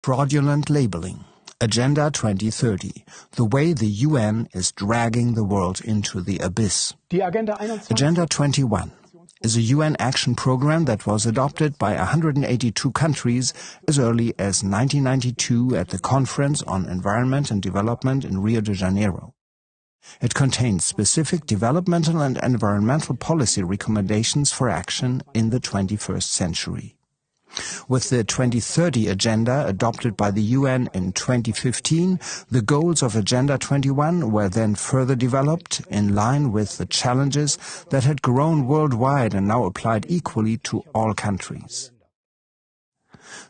Fraudulent labeling. Agenda 2030. The way the UN is dragging the world into the abyss. Agenda 21 is a UN action program that was adopted by 182 countries as early as 1992 at the Conference on Environment and Development in Rio de Janeiro. It contains specific developmental and environmental policy recommendations for action in the 21st century. With the 2030 Agenda adopted by the UN in 2015, the goals of Agenda 21 were then further developed in line with the challenges that had grown worldwide and now applied equally to all countries.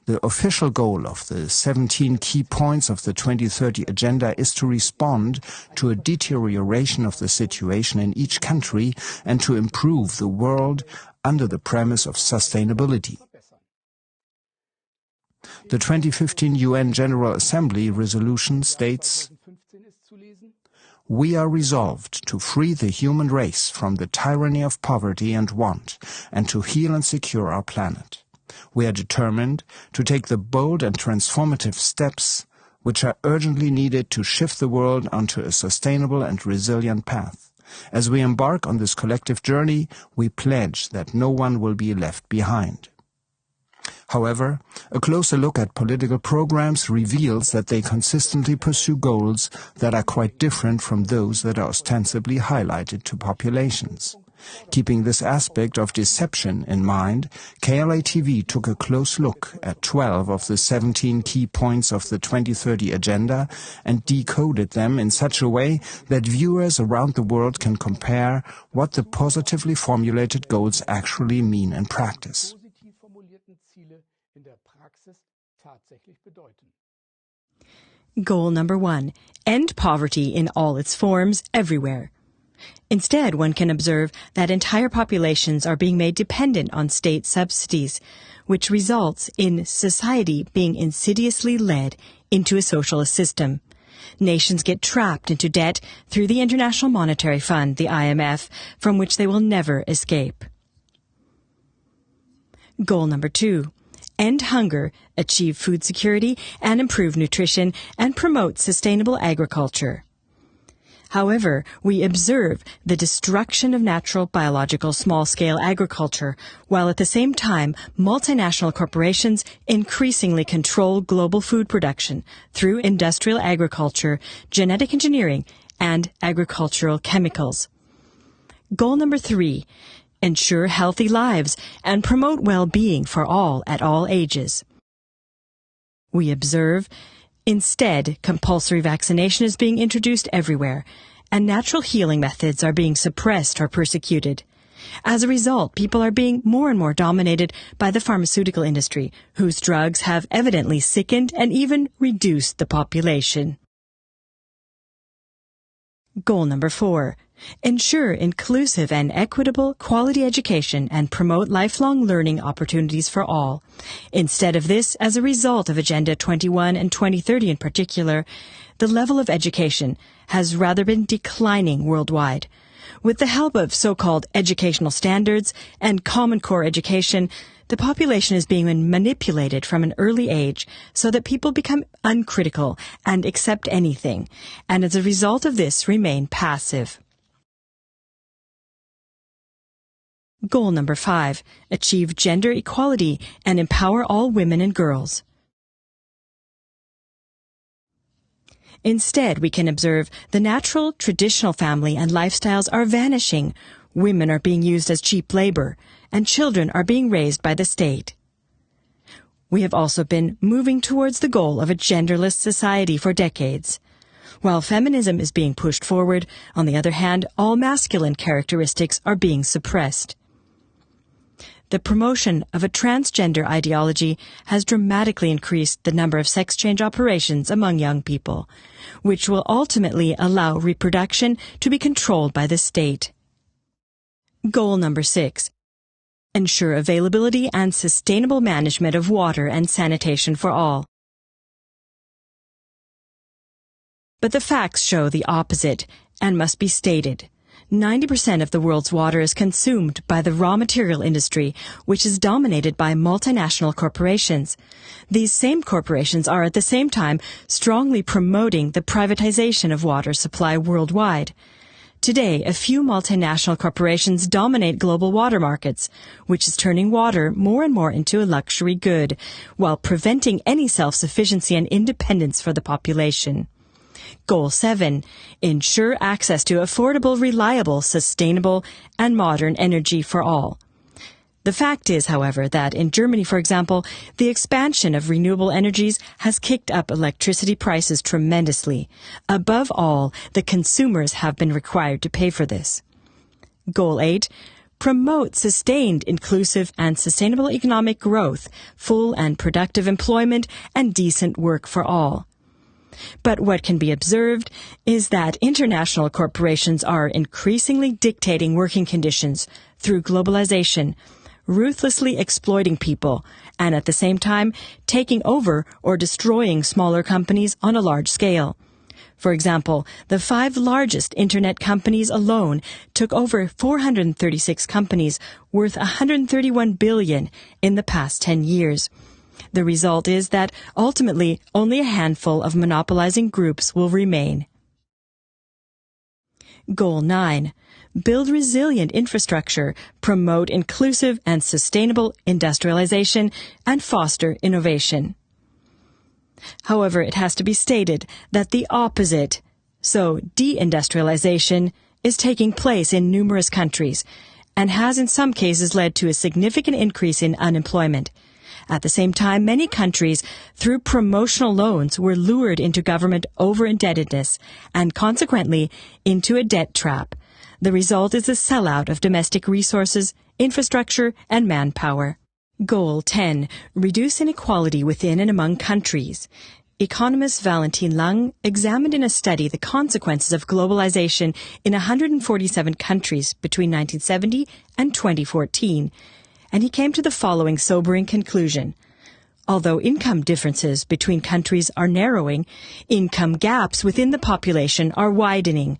The official goal of the 17 key points of the 2030 Agenda is to respond to a deterioration of the situation in each country and to improve the world under the premise of sustainability. The 2015 UN General Assembly resolution states, "We are resolved to free the human race from the tyranny of poverty and want, and to heal and secure our planet. We are determined to take the bold and transformative steps which are urgently needed to shift the world onto a sustainable and resilient path. As we embark on this collective journey, we pledge that no one will be left behind." However, a closer look at political programs reveals that they consistently pursue goals that are quite different from those that are ostensibly highlighted to populations. Keeping this aspect of deception in mind, KLA TV took a close look at 12 of the 17 key points of the 2030 Agenda and decoded them in such a way that viewers around the world can compare what the positively formulated goals actually mean in practice. Goal number 1. End poverty in all its forms, everywhere. Instead, one can observe that entire populations are being made dependent on state subsidies, which results in society being insidiously led into a socialist system. Nations get trapped into debt through the International Monetary Fund, the IMF, from which they will never escape. Goal number 2. End hunger, achieve food security, and improve nutrition, and promote sustainable agriculture. However, we observe the destruction of natural, biological, small-scale agriculture, while at the same time, multinational corporations increasingly control global food production through industrial agriculture, genetic engineering, and agricultural chemicals. Goal number 3. Ensure healthy lives and promote well-being for all at all ages. We observe, instead, compulsory vaccination is being introduced everywhere, and natural healing methods are being suppressed or persecuted. As a result, people are being more and more dominated by the pharmaceutical industry, whose drugs have evidently sickened and even reduced the population. Goal number 4. Ensure inclusive and equitable quality education and promote lifelong learning opportunities for all. Instead of this, as a result of Agenda 21 and 2030 in particular, the level of education has rather been declining worldwide. With the help of so-called educational standards and Common Core education, the population is being manipulated from an early age so that people become uncritical and accept anything, and as a result of this remain passive. Goal number 5. Achieve gender equality and empower all women and girls. Instead, we can observe the natural, traditional family and lifestyles are vanishing. Women are being used as cheap labor, and children are being raised by the state. We have also been moving towards the goal of a genderless society for decades. While feminism is being pushed forward, on the other hand, all masculine characteristics are being suppressed. The promotion of a transgender ideology has dramatically increased the number of sex change operations among young people, which will ultimately allow reproduction to be controlled by the state. Goal number 6. Ensure availability and sustainable management of water and sanitation for all. But the facts show the opposite and must be stated. 90% of the world's water is consumed by the raw material industry, which is dominated by multinational corporations. These same corporations are at the same time strongly promoting the privatization of water supply worldwide. Today, a few multinational corporations dominate global water markets, which is turning water more and more into a luxury good, while preventing any self-sufficiency and independence for the population. Goal 7. Ensure access to affordable, reliable, sustainable, and modern energy for all. The fact is, however, that in Germany, for example, the expansion of renewable energies has kicked up electricity prices tremendously. Above all, the consumers have been required to pay for this. Goal 8. Promote sustained, inclusive, and sustainable economic growth, full and productive employment, and decent work for all. But what can be observed is that international corporations are increasingly dictating working conditions through globalization, ruthlessly exploiting people, and at the same time taking over or destroying smaller companies on a large scale. For example, the 5 largest internet companies alone took over 436 companies worth $131 billion in the past 10 years. The result is that ultimately only a handful of monopolizing groups will remain. Goal 9. Build resilient infrastructure, promote inclusive and sustainable industrialization, and foster innovation. However, it has to be stated that the opposite, so deindustrialization, is taking place in numerous countries and has in some cases led to a significant increase in unemployment. At the same time, many countries, through promotional loans, were lured into government over-indebtedness and consequently into a debt trap. The result is a sellout of domestic resources, infrastructure, and manpower. Goal 10. Reduce inequality within and among countries. Economist Valentin Lang examined in a study the consequences of globalization in 147 countries between 1970 and 2014, and he came to the following sobering conclusion. Although income differences between countries are narrowing, income gaps within the population are widening.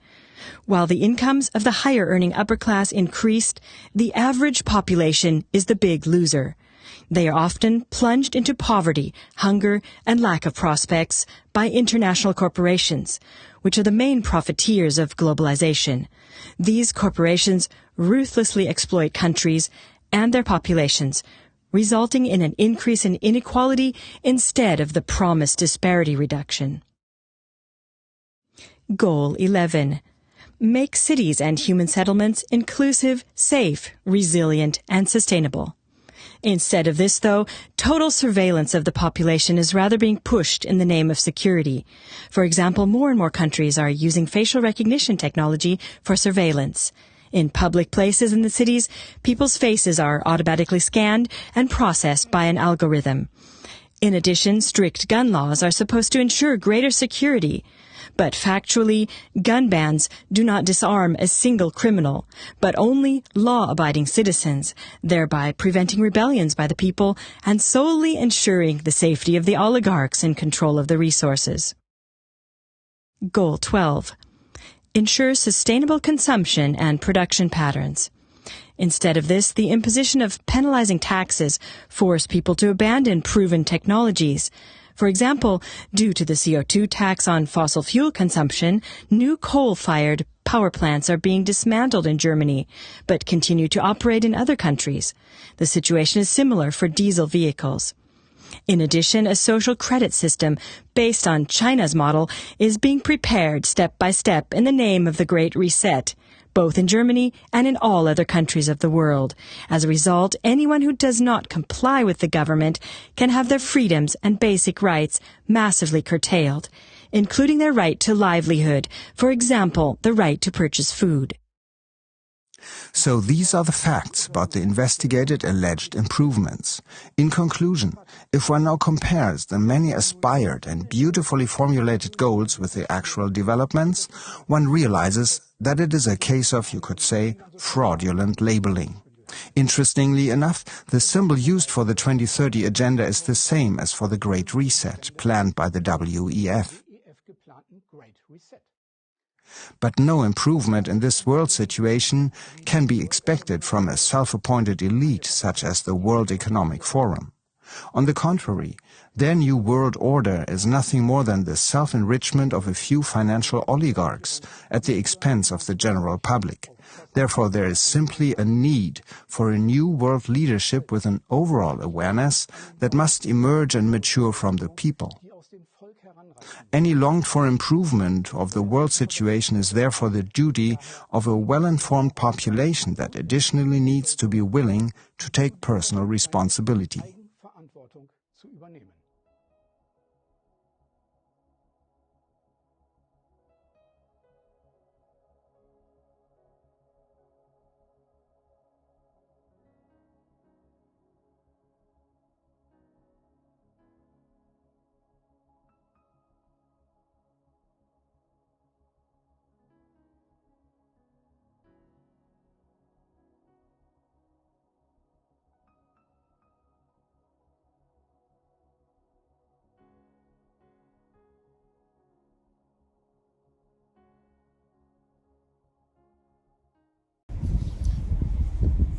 While the incomes of the higher-earning upper class increased, the average population is the big loser. They are often plunged into poverty, hunger, and lack of prospects by international corporations, which are the main profiteers of globalization. These corporations ruthlessly exploit countries and their populations, resulting in an increase in inequality instead of the promised disparity reduction. Goal 11. Make cities and human settlements inclusive, safe, resilient, and sustainable. Instead of this, though, total surveillance of the population is rather being pushed in the name of security. For example, more and more countries are using facial recognition technology for surveillance. In public places in the cities, people's faces are automatically scanned and processed by an algorithm. In addition, strict gun laws are supposed to ensure greater security. But factually, gun bans do not disarm a single criminal, but only law-abiding citizens, thereby preventing rebellions by the people and solely ensuring the safety of the oligarchs in control of the resources. Goal 12. Ensure sustainable consumption and production patterns. Instead of this, the imposition of penalizing taxes force people to abandon proven technologies. For example, due to the CO2 tax on fossil fuel consumption, new coal-fired power plants are being dismantled in Germany, but continue to operate in other countries. The situation is similar for diesel vehicles. In addition, a social credit system based on China's model is being prepared step by step in the name of the Great Reset, both in Germany and in all other countries of the world. As a result, anyone who does not comply with the government can have their freedoms and basic rights massively curtailed, including their right to livelihood, for example, the right to purchase food. So these are the facts about the investigated alleged improvements. In conclusion, if one now compares the many aspired and beautifully formulated goals with the actual developments, one realizes that it is a case of, you could say, fraudulent labeling. Interestingly enough, the symbol used for the 2030 agenda is the same as for the Great Reset planned by the WEF. But no improvement in this world situation can be expected from a self-appointed elite such as the World Economic Forum. On the contrary, their new world order is nothing more than the self-enrichment of a few financial oligarchs at the expense of the general public. Therefore, there is simply a need for a new world leadership with an overall awareness that must emerge and mature from the people. Any longed-for improvement of the world situation is therefore the duty of a well-informed population that additionally needs to be willing to take personal responsibility.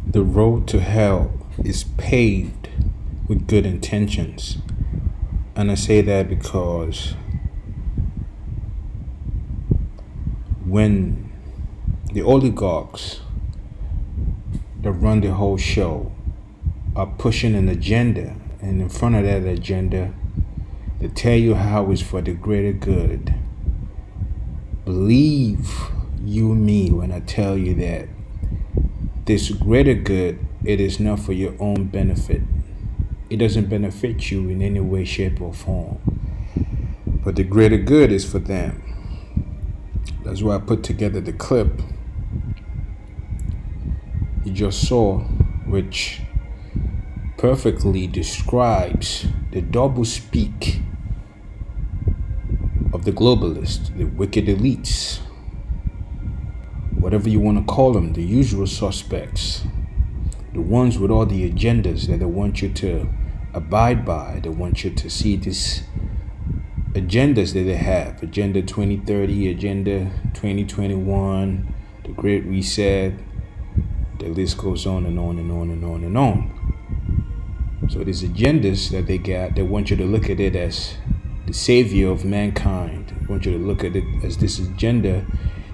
The road to hell is paved with good intentions. And I say that because when the oligarchs that run the whole show are pushing an agenda, and in front of that agenda, they tell you how it's for the greater good, believe you me when I tell you that this greater good, it is not for your own benefit. It doesn't benefit you in any way, shape, or form. But the greater good is for them. That's why I put together the clip you just saw, which perfectly describes the double speak of the globalists, the wicked elites, whatever you want to call them, the usual suspects, the ones with all the agendas that they want you to abide by. They want you to see these agendas that they have, Agenda 2030, Agenda 2021, the Great Reset. The list goes on and on and on and on and on. So these agendas that they got, they want you to look at it as the savior of mankind. They want you to look at it as this agenda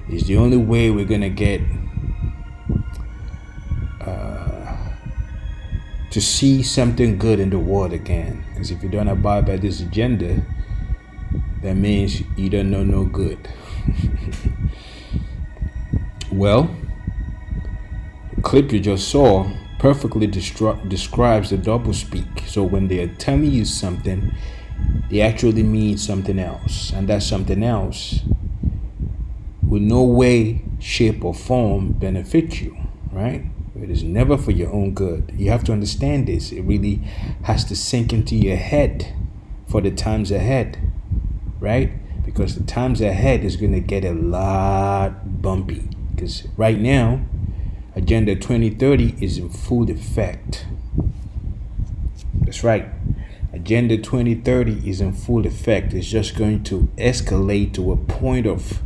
is the only way we're going to get to see something good in the world again. Because if you don't abide by this agenda, that means you don't know no good. Well, the clip you just saw perfectly describes the doublespeak. So when they are telling you something, they actually mean something else. And that something else will no way, shape, or form benefit you, right? It is never for your own good. You have to understand this. It really has to sink into your head for the times ahead, right? Because the times ahead is going to get a lot bumpy. Because right now, Agenda 2030 is in full effect. That's right. Agenda 2030 is in full effect. It's just going to escalate to a point of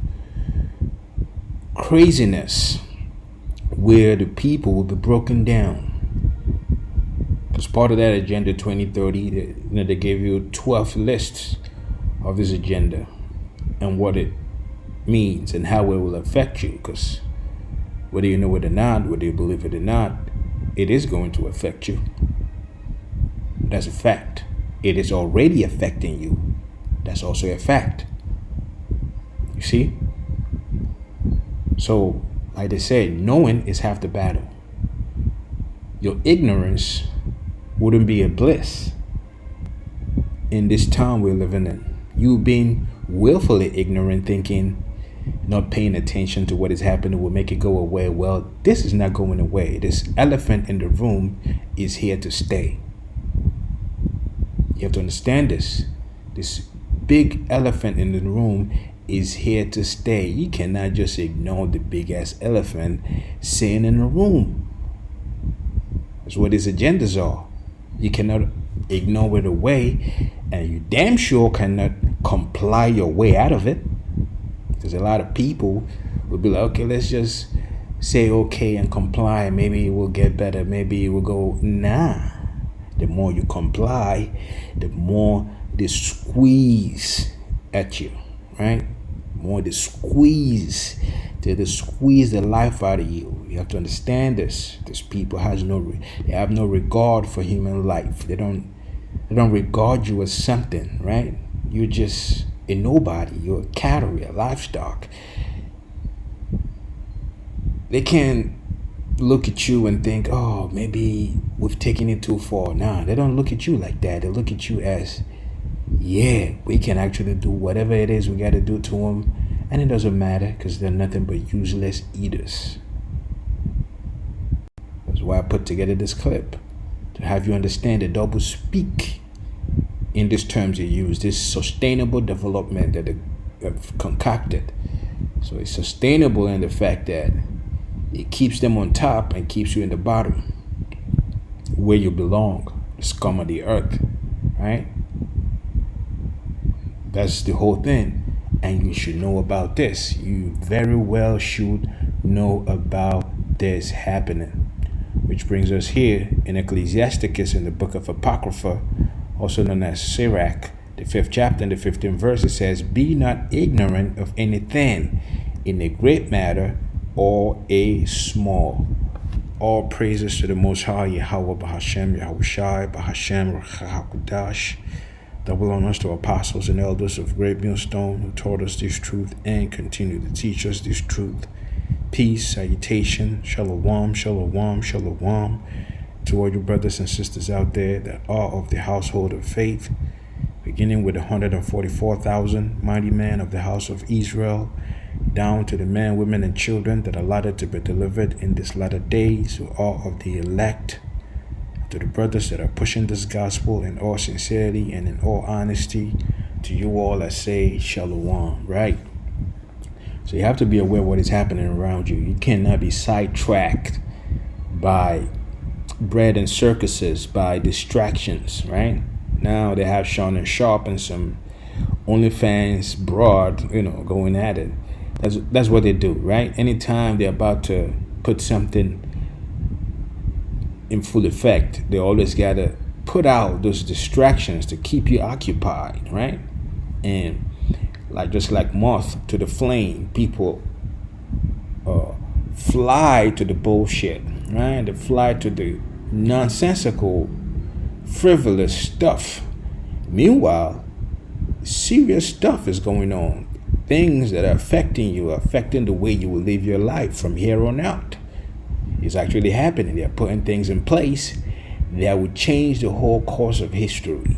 craziness where the people will be broken down. Because part of that Agenda 2030, they gave you 12 lists of this agenda and what it means and how it will affect you. Because whether you know it or not, whether you believe it or not, it is going to affect you. That's a fact. It is already affecting you. That's also a fact. You see? So, like they said, knowing is half the battle. Your ignorance wouldn't be a bliss in this time we're living in. You being willfully ignorant, thinking, not paying attention to what is happening will make it go away. Well, this is not going away. This elephant in the room is here to stay. You have to understand this. This big elephant in the room is here to stay. You cannot just ignore the big ass elephant sitting in the room. That's what his agendas are. You cannot ignore it away, and you damn sure cannot comply your way out of it. There's a lot of people will be like, okay, let's just say okay and comply. Maybe it will get better. Maybe it will go. Nah. The more you comply, the more they squeeze at you, right? The more they squeeze, they squeeze the life out of you. You have to understand this. These people they have no regard for human life. They don't regard you as something, right? You're just a nobody. You're a cattle, you're a livestock. They can't look at you and think, oh, maybe we've taken it too far. Nah, they don't look at you like that. They look at you as, yeah, we can actually do whatever it is we got to do to them. And it doesn't matter because they're nothing but useless eaters. That's why I put together this clip, to have you understand the double speak in these terms they use, this sustainable development that they have concocted. So it's sustainable in the fact that it keeps them on top and keeps you in the bottom, where you belong, the scum of the earth, right? That's the whole thing. And you should know about this. You very well should know about this happening. Which brings us here in Ecclesiasticus, in the book of Apocrypha, also known as Sirach, the 5th chapter and the 15th verse. It says, be not ignorant of anything in a great matter or a small. All praises to the Most High, Yahweh Bahashem, Yahushai, Bahashem, Rachakudash. Double honors to apostles and elders of Great Millstone who taught us this truth and continue to teach us this truth. Peace, salutation, shalom, shalom, shalom to all your brothers and sisters out there that are of the household of faith, beginning with 144,000 mighty men of the house of Israel, down to the men, women, and children that are allotted to be delivered in this latter days, who are of the elect, to the brothers that are pushing this gospel in all sincerity and in all honesty. To you all I say shalom, right? So you have to be aware of what is happening around you. You cannot be sidetracked by bread and circuses, by distractions, right? Now they have Sean and Sharp and some OnlyFans broad, going at it. That's what they do, right? Anytime they're about to put something in full effect, they always gotta put out those distractions to keep you occupied, right? And just like moth to the flame, people fly to the bullshit, right? They fly to the nonsensical, frivolous stuff. Meanwhile, serious stuff is going on. Things that are affecting you, affecting the way you will live your life from here on out. It's actually happening. They're putting things in place that would change the whole course of history.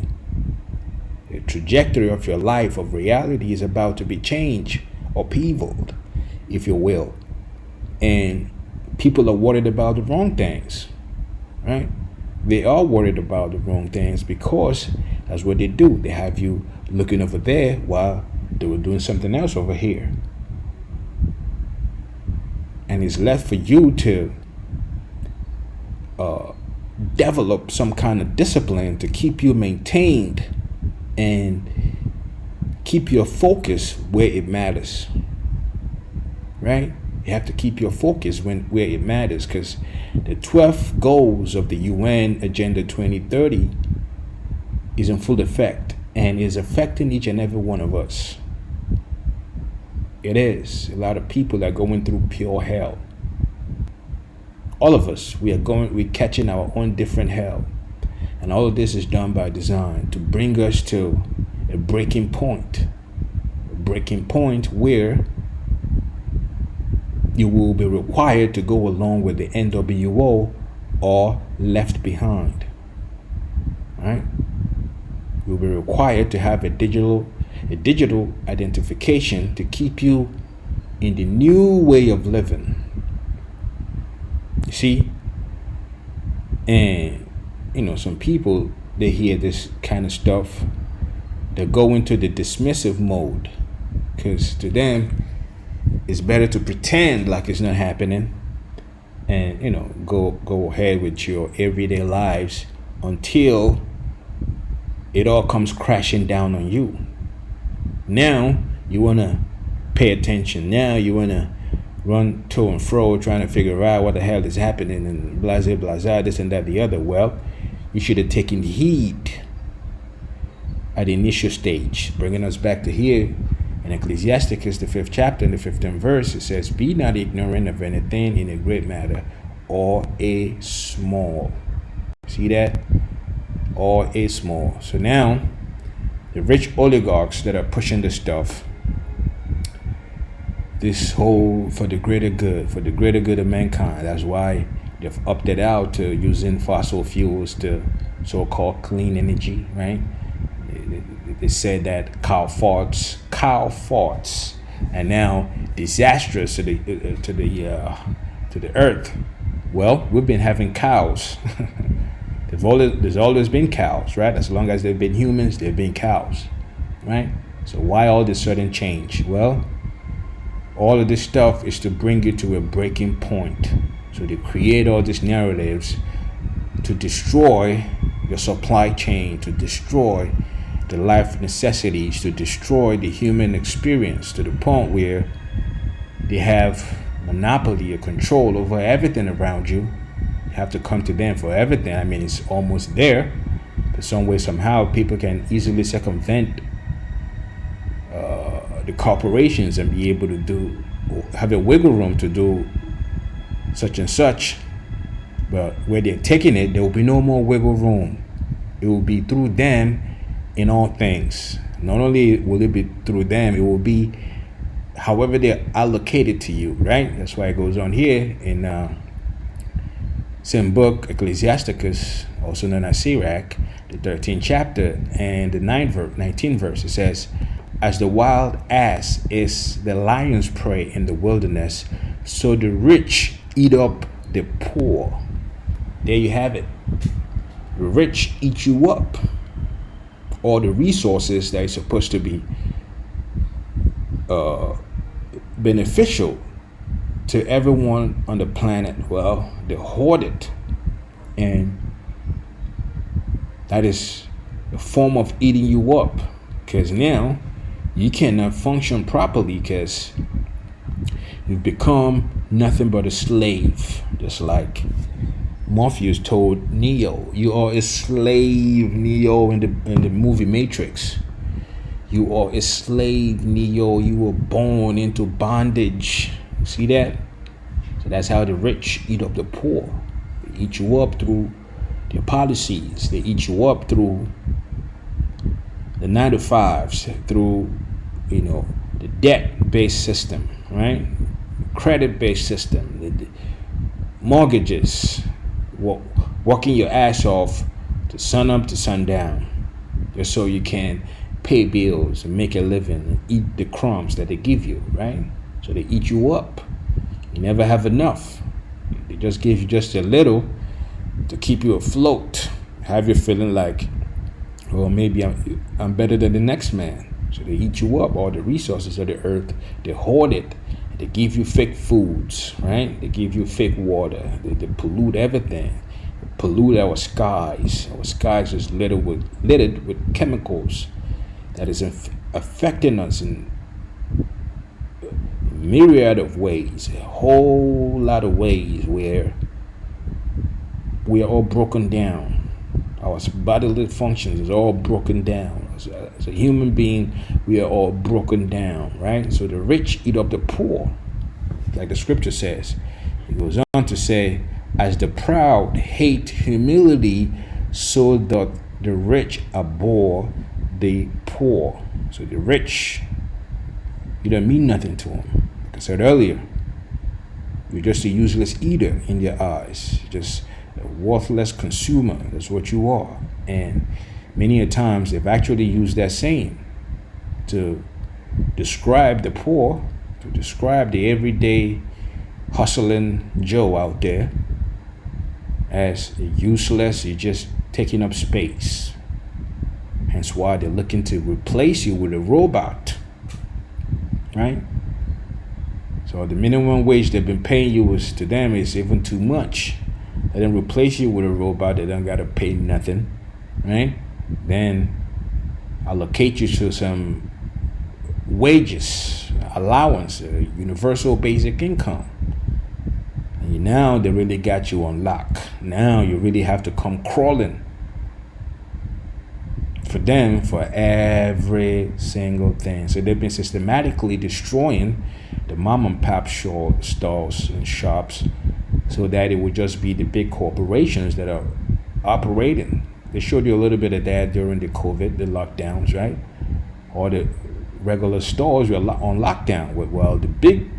The trajectory of your life, of reality, is about to be changed, upheavaled, if you will. And people are worried about the wrong things, right? They are worried about the wrong things because that's what they do. They have you looking over there while they were doing something else over here. And it's left for you to develop some kind of discipline to keep you maintained and keep your focus where it matters, right? You have to keep your focus where it matters, because the 12 goals of the UN Agenda 2030 is in full effect and is affecting each and every one of us. It is. A lot of people are going through pure hell. All of us, we're catching our own different hell. And all of this is done by design to bring us to a breaking point where you will be required to go along with the NWO or left behind. Right? You'll be required to have a digital identification to keep you in the new way of living. You see? And some people, they hear this kind of stuff, they go into the dismissive mode, because to them it's better to pretend like it's not happening and go ahead with your everyday lives until it all comes crashing down on you. Now you want to pay attention. Now you want to run to and fro trying to figure out what the hell is happening and blase, this and that, the other. Well, you should have taken heed at the initial stage. Bringing us back to here in Ecclesiasticus, the 5th chapter, in the 15th verse, it says, be not ignorant of anything in a great matter or a small. See that? Or a small. So now, the rich oligarchs that are pushing this stuff, this whole for the greater good of mankind. That's why they've opted out to using fossil fuels to so-called clean energy, right? They said that cow farts, and now disastrous to the earth. Well, we've been having cows. There's always been cows, right? As long as they've been humans, they've been cows, right? So why all this sudden change? Well, all of this stuff is to bring you to a breaking point. So they create all these narratives to destroy your supply chain, to destroy the life necessities, to destroy the human experience, to the point where they have monopoly or control over everything around you. You have to come to them for everything. I mean, it's almost there, but some way, somehow, people can easily circumvent the corporations and be able to have a wiggle room to do such and such. But where they're taking it, there will be no more wiggle room. It will be through them in all things. Not only will it be through them, it will be however they're allocated to you, right? That's why it goes on here in same book, Ecclesiasticus, also known as Sirach, the 13th chapter and the 19th verse. It says, as the wild ass is the lion's prey in the wilderness, so the rich eat up the poor. There you have it. The rich eat you up. All the resources that are supposed to be beneficial to everyone on the planet, well, they hoard it. And that is a form of eating you up, because now you cannot function properly because you've become nothing but a slave. Just like Morpheus told Neo, you are a slave, Neo, in the movie Matrix. You are a slave, Neo. You were born into bondage. See that? So that's how the rich eat up the poor. They eat you up through their policies. They eat you up through the 9-to-5s, through, the debt-based system, right? Credit-based system, the mortgages, working your ass off to sun up to sundown, just so you can pay bills and make a living and eat the crumbs that they give you, right? So they eat you up. You never have enough. They just give you just a little to keep you afloat, have you feeling like, well, maybe I'm better than the next man. So they eat you up, all the resources of the earth. They hoard it. They give you fake foods, right? They give you fake water. They pollute everything. They pollute our skies. Our skies is littered with chemicals that is affecting us in a myriad of ways, a whole lot of ways where we are all broken down. Our bodily functions is all broken down. As a human being, we are all broken down, right? So the rich eat up the poor, like the scripture says. It goes on to say, as the proud hate humility, so doth the rich abhor the poor. So the rich, you don't mean nothing to them. Like I said earlier, you're just a useless eater in their eyes. You're just a worthless consumer. That's what you are. And many a times they've actually used that saying to describe the poor, to describe the everyday hustling Joe out there as useless. You're just taking up space. Hence why they're looking to replace you with a robot, right? So the minimum wage they've been paying you to them is even too much. They then replace you with a robot that don't gotta pay nothing, right? Then allocate you to some wages, allowance, universal basic income. And now they really got you on lock. Now you really have to come crawling for them for every single thing. So they've been systematically destroying the mom and pop stores and shops so that it would just be the big corporations that are operating. They showed you a little bit of that during the COVID, the lockdowns, right? All the regular stores were on lockdown. Well, the big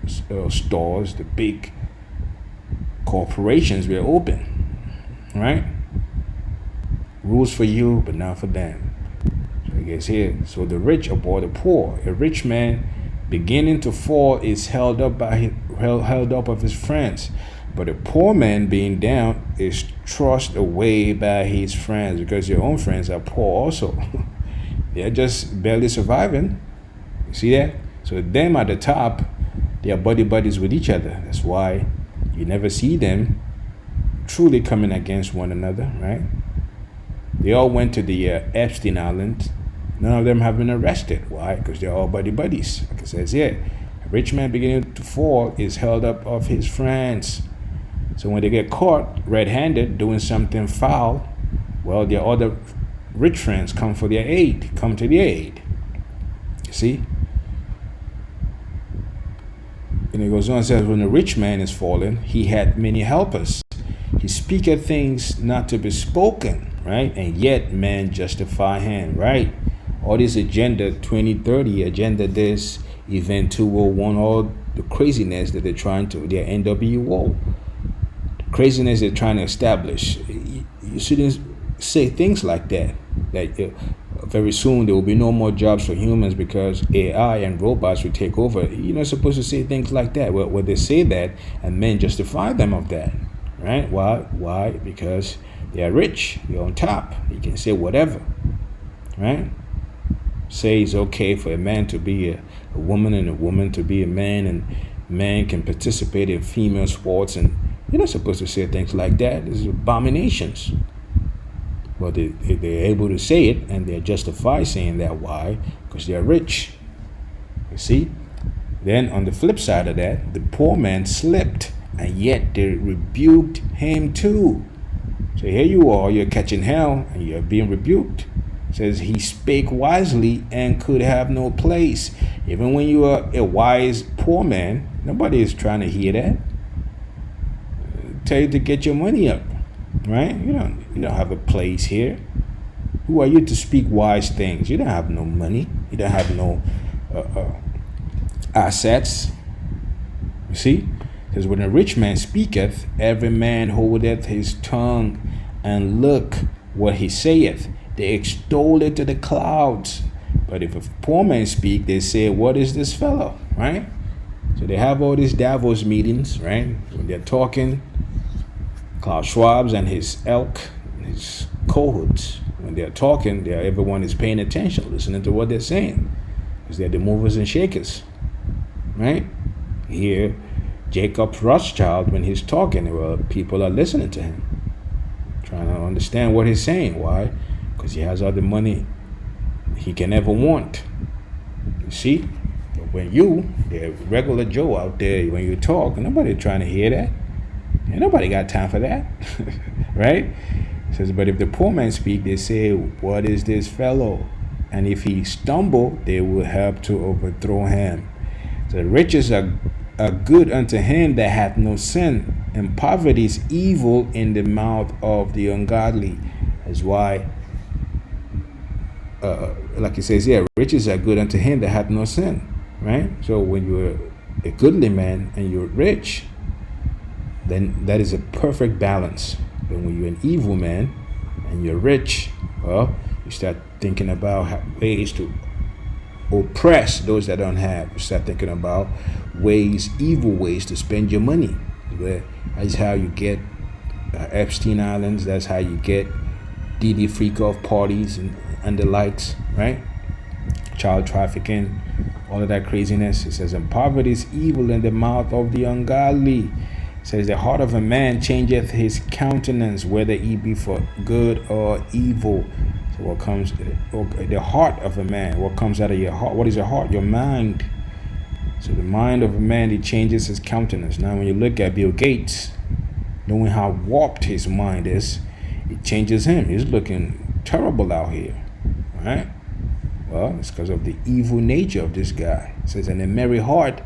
stores, the big corporations were open, right? Rules for you, but not for them. So I guess here, so the rich abhor the poor. A rich man beginning to fall is held up of his friends, but a poor man being down is thrust away by his friends, because your own friends are poor also. They're just barely surviving. You see that? So them at the top, they are buddies with each other. That's why you never see them truly coming against one another, right? They all went to the Epstein Island. None of them have been arrested. Why? Because they're all buddies. Like it says here, a rich man beginning to fall is held up of his friends. So when they get caught red-handed doing something foul, well, their other rich friends come to their aid. You see? And it goes on and says, when a rich man is fallen, he had many helpers. He speaketh things not to be spoken, right? And yet men justify him, right? All this agenda 2030, agenda this, event 201, all the craziness that they're trying to, their NWO, the craziness they're trying to establish. You shouldn't say things like that. That very soon there will be no more jobs for humans because AI and robots will take over. You're not supposed to say things like that. Well, they say that, and men justify them of that, right? Why? Because they are rich. You're on top. You can say whatever, right? Say it's okay for a man to be a woman and a woman to be a man, and man can participate in female sports, and you're not supposed to say things like that. This is abominations. But they're able to say it, and they're justified saying that. Why? Because they're rich. You see? Then on the flip side of that, the poor man slipped, and yet they rebuked him too. So here you are, you're catching hell, and you're being rebuked. It says he spake wisely and could have no place. Even when you are a wise poor man, nobody is trying to hear that. Tell you to get your money up, right? You don't have a place here. Who are you to speak wise things? You don't have no money. You don't have no assets. You see? Because when a rich man speaketh, every man holdeth his tongue, and look what he saith. They extol it to the clouds. But if a poor man speak, they say, what is this fellow? Right? So they have all these Davos meetings, right? When they're talking, Klaus Schwab's and his ilk, his cohorts, when they're talking, everyone is paying attention, listening to what they're saying. Because they're the movers and shakers. Right? Here, Jacob Rothschild, when he's talking, well, people are listening to him, trying to understand what he's saying. Why? Because he has all the money he can ever want. You see? But when the regular Joe out there, when you talk, nobody trying to hear that. Ain't nobody got time for that. Right? It says, but if the poor man speak, they say, what is this fellow? And if he stumble, they will help to overthrow him. The riches are good unto him that hath no sin, and poverty is evil in the mouth of the ungodly. That's why, like it says here, riches are good unto him that hath no sin, right? So when you're a goodly man and you're rich, then that is a perfect balance. But when you're an evil man and you're rich, well, you start thinking about ways to oppress those that don't have. You start thinking about evil ways to spend your money. That's how you get Epstein Islands. That's how you get DD freak-off parties and the likes, right? Child trafficking, all of that craziness. It says, and poverty is evil in the mouth of the ungodly. It says, the heart of a man changeth his countenance, whether he be for good or evil. What comes, the heart of a man, what comes out of your heart? What is your heart? Your mind. So the mind of a man, it changes his countenance. Now when you look at Bill Gates, knowing how warped his mind is, it changes him. He's looking terrible out here, right? Well, it's because of the evil nature of this guy. It says, and a merry heart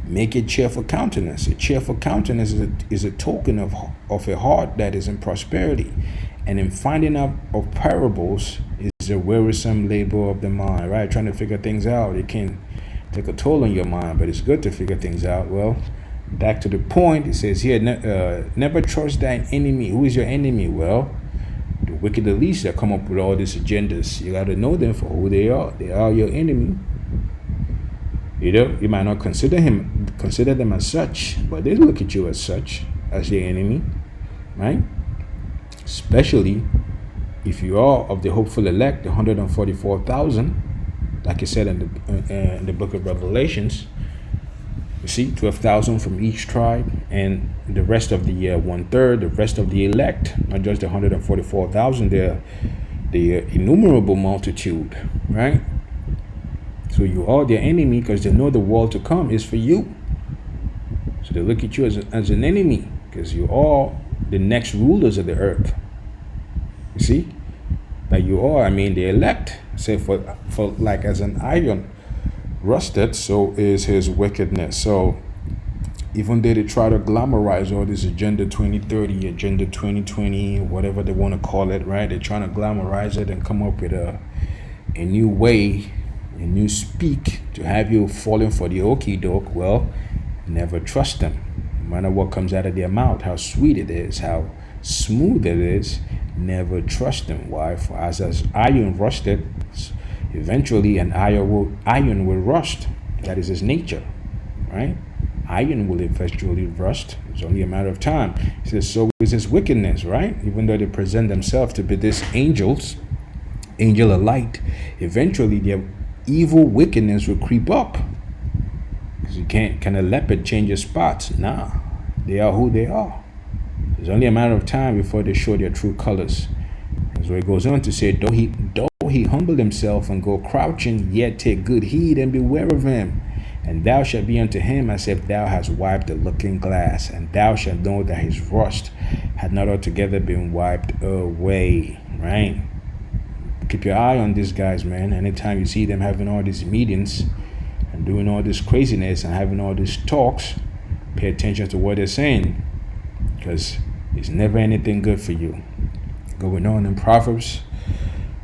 make a cheerful countenance. A cheerful countenance is a token of a heart that is in prosperity. And in finding out of parables is a wearisome labor of the mind, right? Trying to figure things out. It can take a toll on your mind, but it's good to figure things out. Well, back to the point, it says here, never trust thine enemy. Who is your enemy? Well, the wicked elites that come up with all these agendas. You got to know them for who they are. They are your enemy. You know, you might not consider them as such, but they look at you as such, as their enemy, right? Especially if you are of the hopeful elect, the 144,000, like it said in the book of Revelations. You see, 12,000 from each tribe, and the rest of the 1/3, the rest of the elect, not just the 144,000, they're the innumerable multitude, right? So you are their enemy because they know the world to come is for you. So they look at you as an enemy because you are the next rulers of the earth. You see, that you are, I mean, the elect. Say for like as an iron rusted, so is his wickedness. So even though they try to glamorize all this Agenda 2030, Agenda 2020, whatever they want to call it, right? They're trying to glamorize it and come up with a new way, a new speak to have you falling for the okie doke. Well, never trust them. No matter what comes out of their mouth, how sweet it is, how smooth it is, never trust them. Why? For as iron rusted, eventually an iron will rust. That is his nature, right? Iron will eventually rust. It's only a matter of time. He says, so is his wickedness, right? Even though they present themselves to be these angels, angel of light, eventually their evil wickedness will creep up. Because you can't, can a leopard change his spots? Nah, they are who they are. It's only a matter of time before they show their true colors. So it goes on to say, though he humble himself and go crouching, yet take good heed and beware of him. And thou shalt be unto him as if thou hast wiped a looking glass, and thou shalt know that his rust had not altogether been wiped away. Right? Keep your eye on these guys, man. Anytime you see them having all these meetings and doing all this craziness and having all these talks, pay attention to what they're saying, because it's never anything good for you. Going on in Proverbs,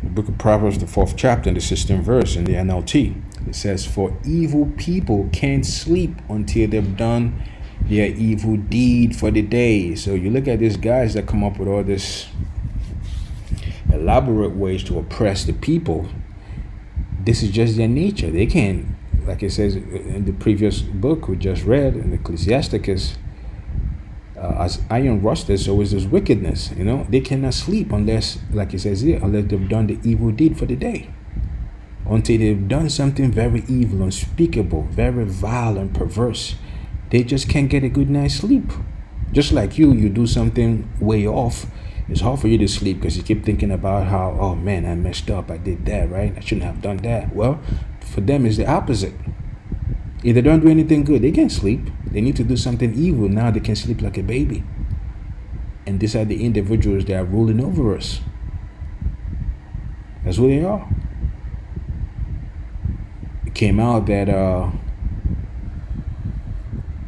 the book of Proverbs, the 4th chapter, and the 16th verse in the NLT. It says, for evil people can't sleep until they've done their evil deed for the day. So you look at these guys that come up with all this elaborate ways to oppress the people. This is just their nature. They can't, like it says in the previous book we just read, in Ecclesiasticus, as iron rusted, so is this wickedness. You know, they cannot sleep unless, like it says here, unless they've done the evil deed for the day. Until they've done something very evil, unspeakable, very vile and perverse, they just can't get a good night's sleep. Just like you do something way off, it's hard for you to sleep because you keep thinking about how, oh man, I messed up, I did that, right? I shouldn't have done that. Well, for them it's the opposite. If they don't do anything good, they can't sleep. They need to do something evil. Now they can sleep like a baby. And these are the individuals that are ruling over us. That's who they are. It came out that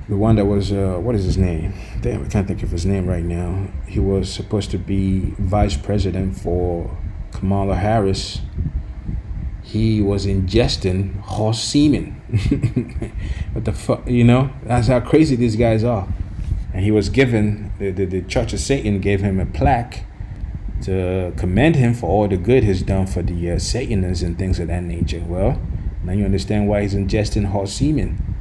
the one that was, what is his name? Damn, I can't think of his name right now. He was supposed to be vice president for Kamala Harris. He was ingesting horse semen. What the fuck, you know? That's how crazy these guys are. And he was given, the Church of Satan gave him a plaque to commend him for all the good he's done for the Satanists and things of that nature. Well, now you understand why he's ingesting horse semen.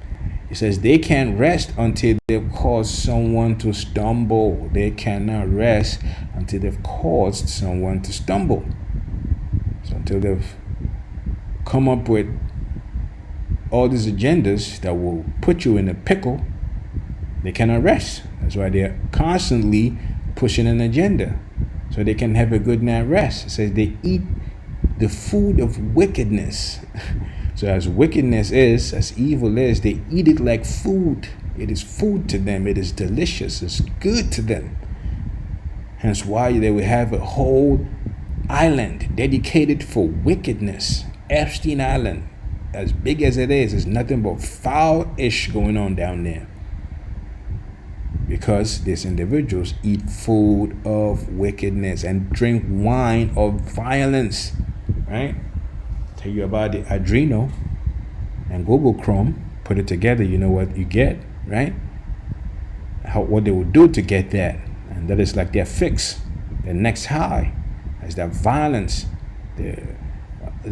He says they can't rest until they've caused someone to stumble. They cannot rest until they've caused someone to stumble. So until they've come up with all these agendas that will put you in a pickle, they cannot rest. That's why they're constantly pushing an agenda so they can have a good night rest. It says they eat the food of wickedness. So as wickedness is, as evil is, they eat it like food. It is food to them. It is delicious. It's good to them. Hence why they will have a whole island dedicated for wickedness. Epstein Island, as big as it is nothing but foul-ish going on down there. Because these individuals eat food of wickedness and drink wine of violence. Right? Tell you about the Adreno and Google Chrome. Put it together, you know what you get, right? What they will do to get that. And that is like their fix, their next high. As that violence. They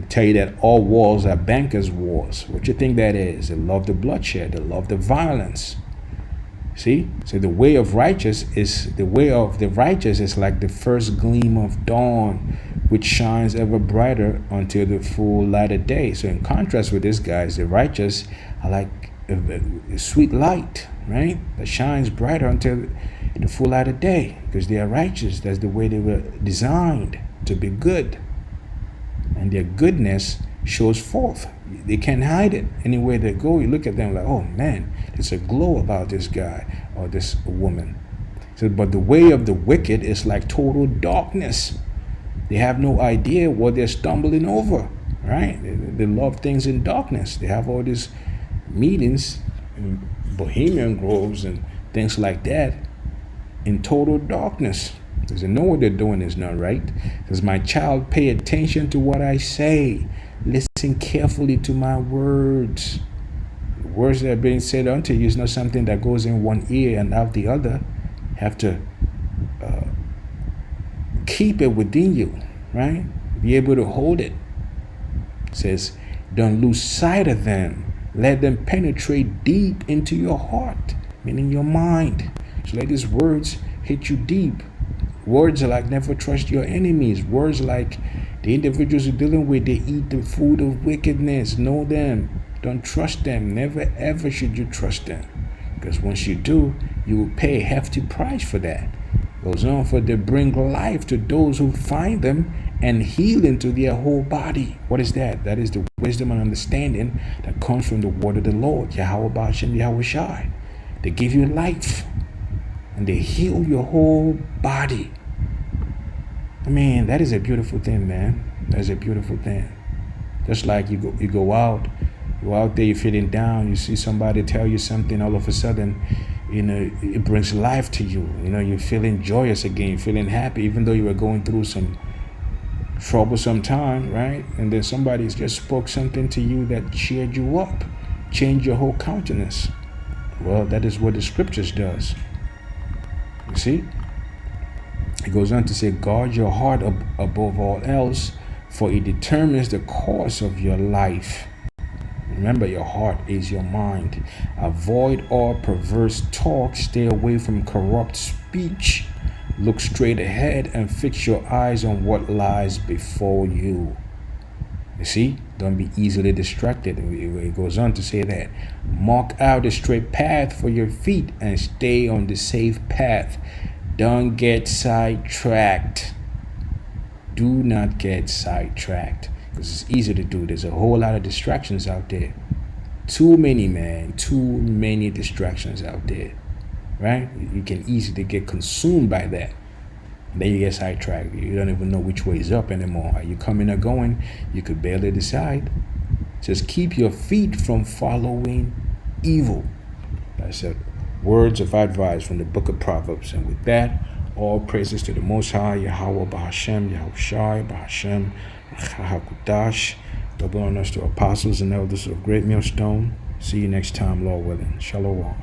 tell you that all wars are bankers' wars. What you think that is? They love the bloodshed. They love the violence. See? So the way of the righteous is like the first gleam of dawn, which shines ever brighter until the full light of day. So in contrast with this guys, the righteous are like a sweet light, right? That shines brighter until the full light of day, because they are righteous. That's the way they were designed, to be good. And their goodness shows forth. They can't hide it. Anywhere they go, you look at them like, oh man, there's a glow about this guy or this woman. So, but the way of the wicked is like total darkness. They have no idea what they're stumbling over, right? They love things in darkness. They have all these meetings in Bohemian groves and things like that in total darkness. Because they know what they're doing is not right. Because my child, pay attention to what I say. Listen carefully to my words. The words that are being said unto you is not something that goes in one ear and out the other. You have to keep it within you, right? Be able to hold it. It says, don't lose sight of them. Let them penetrate deep into your heart, meaning your mind. So let these words hit you deep. Words like never trust your enemies. Words like the individuals you're dealing with, they eat the food of wickedness. Know them. Don't trust them. Never ever should you trust them. Because once you do, you will pay a hefty price for that. Goes on, for they bring life to those who find them and healing to their whole body. What is that? That is the wisdom and understanding that comes from the word of the Lord. Yahweh Ba'ashem Yahweh Shai. They give you life and they heal your whole body. I mean, that is a beautiful thing, man. That is a beautiful thing. Just like you go out there, you're feeling down, you see somebody tell you something, all of a sudden, you know, it brings life to you. You know, you're feeling joyous again, feeling happy, even though you were going through some troublesome time, right? And then somebody just spoke something to you that cheered you up, changed your whole countenance. Well, that is what the scriptures does. You see? It goes on to say, guard your heart above all else, for it determines the course of your life. Remember, your heart is your mind. Avoid all perverse talk. Stay away from corrupt speech. Look straight ahead and fix your eyes on what lies before you. You see, don't be easily distracted. It goes on to say that. Mark out a straight path for your feet and stay on the safe path. Don't get sidetracked. Do not get sidetracked. Because it's easy to do. There's a whole lot of distractions out there. Too many, man. Too many distractions out there. Right? You can easily get consumed by that. Then you get sidetracked. You don't even know which way is up anymore. Are you coming or going? You could barely decide. Just keep your feet from following evil. That's it. Words of advice from the book of Proverbs. And with that, all praises to the Most High, Yahweh Ba'ashem, Yahweh Shai, Ba'ashem, HaKudash. Double honors to apostles and elders of Great Millstone. See you next time, Lord willing. Shalom.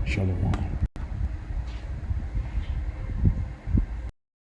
Shalom.